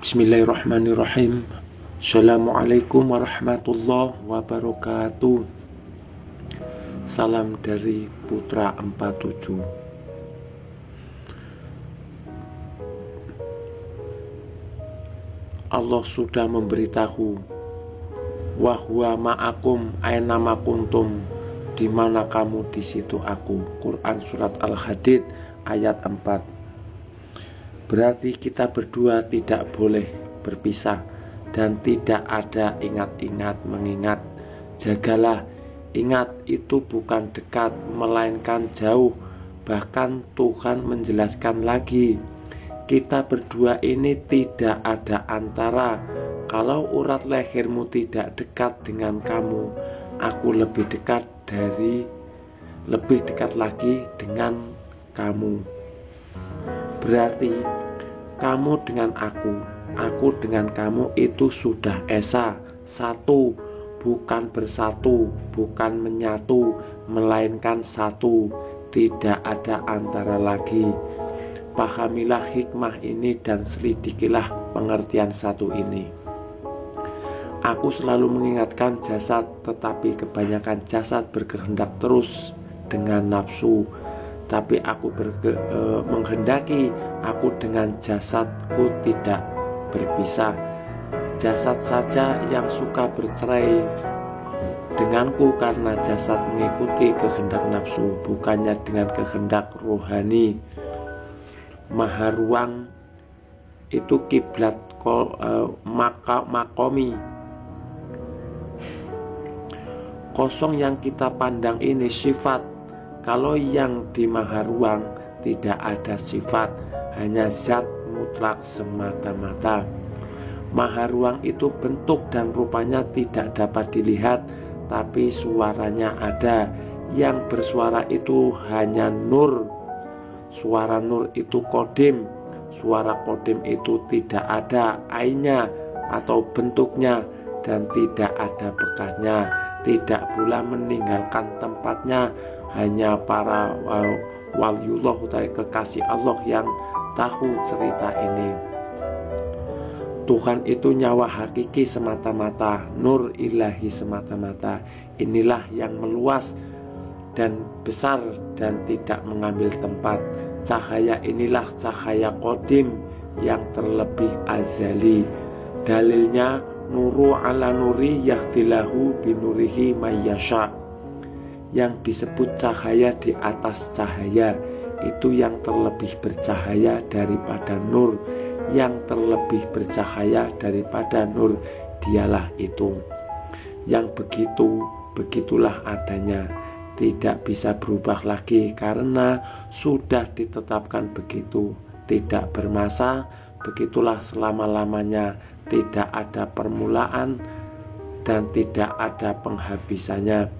Bismillahirrahmanirrahim. Assalamualaikum warahmatullahi wabarakatuh. Salam dari Putra 47. Allah sudah memberitahu, wa huwa ma'akum aina ma kuntum, di mana kamu di situ aku. Quran surat Al-Hadid ayat 4. Berarti kita berdua tidak boleh berpisah dan tidak ada ingat-ingat mengingat. Jagalah, ingat itu bukan dekat melainkan jauh. Bahkan Tuhan menjelaskan lagi, kita berdua ini tidak ada antara. Kalau urat lehermu tidak dekat dengan kamu, aku lebih dekat lagi dengan kamu. Berarti kamu dengan aku dengan kamu itu sudah esa, satu, bukan bersatu, bukan menyatu, melainkan satu, tidak ada antara lagi. Pahamilah hikmah ini dan selidikilah pengertian satu ini. Aku selalu mengingatkan jasad, tetapi kebanyakan jasad berkehendak terus dengan nafsu. Tapi aku menghendaki aku dengan jasadku tidak berpisah. Jasad saja yang suka bercerai denganku karena jasad mengikuti kehendak nafsu, bukannya dengan kehendak rohani. Maha ruang itu kiblat makomi. Kosong yang kita pandang ini sifat. Kalau yang di maha ruang tidak ada sifat, hanya zat mutlak semata-mata. Maha ruang itu bentuk dan rupanya tidak dapat dilihat, tapi suaranya ada. Yang bersuara itu hanya nur. Suara nur itu kodim. Suara kodim itu tidak ada ainnya atau bentuknya dan tidak ada bekasnya, tidak pula meninggalkan tempatnya. Hanya para waliullah utawi kekasih Allah yang tahu cerita ini. Tuhan itu nyawa hakiki semata-mata, nur ilahi semata-mata. Inilah yang meluas dan besar dan tidak mengambil tempat. Cahaya inilah cahaya qadim yang terlebih azali. Dalilnya nuru ala nuri yahdilahu binurihi mayyasha. Yang disebut cahaya di atas cahaya itu yang terlebih bercahaya daripada nur. Yang terlebih bercahaya daripada nur, dialah itu. Yang begitulah adanya, tidak bisa berubah lagi karena sudah ditetapkan begitu. Tidak bermasa, begitulah selama-lamanya. Tidak ada permulaan dan tidak ada penghabisannya.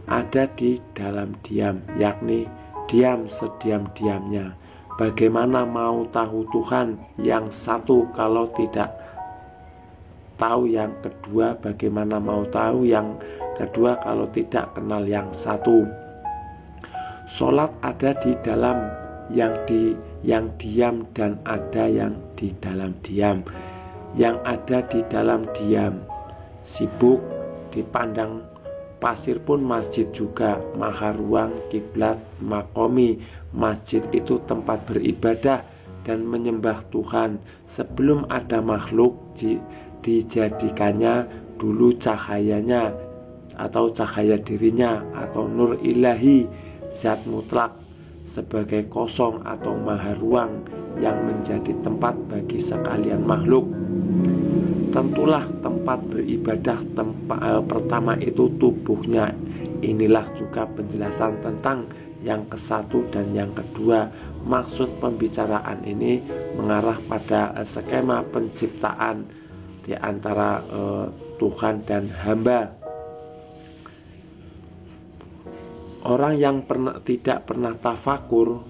Ada di dalam diam, yakni diam sediam-diamnya. Bagaimana mau tahu Tuhan yang satu kalau tidak tahu yang kedua? Bagaimana mau tahu yang kedua kalau tidak kenal yang satu? Salat ada di dalam yang diam dan ada yang di dalam diam. Yang ada di dalam diam sibuk dipandang pasir pun masjid juga. Maha ruang kiblat makomi. Masjid itu tempat beribadah dan menyembah Tuhan. Sebelum ada makhluk dijadikannya dulu cahayanya atau cahaya dirinya atau nur ilahi, zat mutlak sebagai kosong atau maha ruang yang menjadi tempat bagi sekalian makhluk. Tentulah tempat beribadah pertama itu tubuhnya. Inilah juga penjelasan tentang yang kesatu dan yang kedua. Maksud pembicaraan ini mengarah pada skema penciptaan di antara Tuhan dan hamba. Orang yang tidak pernah tafakur,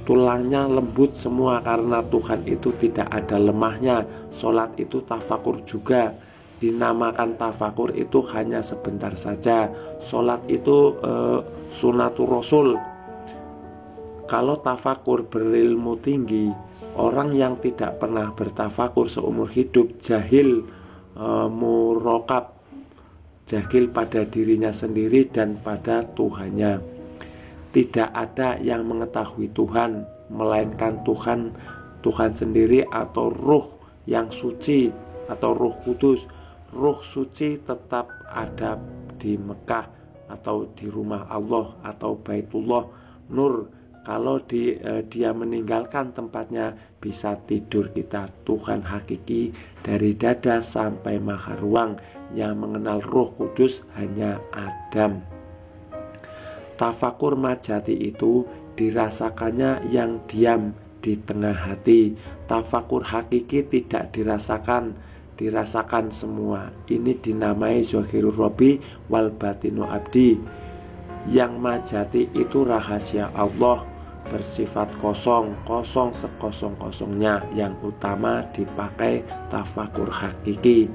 tulangnya lembut semua karena Tuhan itu tidak ada lemahnya. Sholat itu tafakur juga. Dinamakan tafakur itu hanya sebentar saja. Sholat itu sunatul rasul. Kalau tafakur berilmu tinggi, orang yang tidak pernah bertafakur seumur hidup jahil, murokab, jahil pada dirinya sendiri dan pada Tuhannya. Tidak ada yang mengetahui Tuhan melainkan Tuhan sendiri atau ruh yang suci atau Ruh Kudus. Ruh suci tetap ada di Mekah atau di rumah Allah atau Baitullah Nur. Kalau dia meninggalkan tempatnya, bisa tidur kita. Tuhan hakiki dari dada sampai maha ruang, yang mengenal Roh Kudus hanya Adam. Tafakur majati itu dirasakannya yang diam di tengah hati. Tafakur hakiki tidak dirasakan semua. Ini dinamai Zohirul Robi wal Batinu Abdi. Yang majati itu rahasia Allah, bersifat kosong sekosong-kosongnya. Yang utama dipakai tafakur hakiki.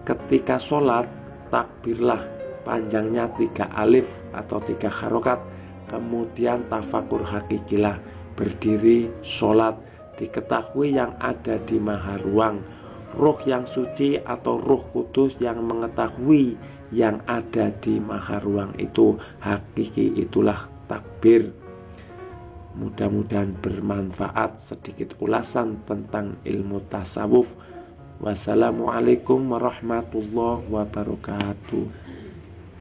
Ketika sholat, takbirlah panjangnya 3 alif atau 3 harokat. Kemudian tafakur hakikilah. Berdiri sholat, diketahui yang ada di maha ruang, Ruh yang suci atau Ruh Kudus yang mengetahui yang ada di maha ruang itu. Hakiki itulah takbir. Mudah-mudahan bermanfaat sedikit ulasan tentang ilmu tasawuf. Wassalamualaikum warahmatullahi wabarakatuh.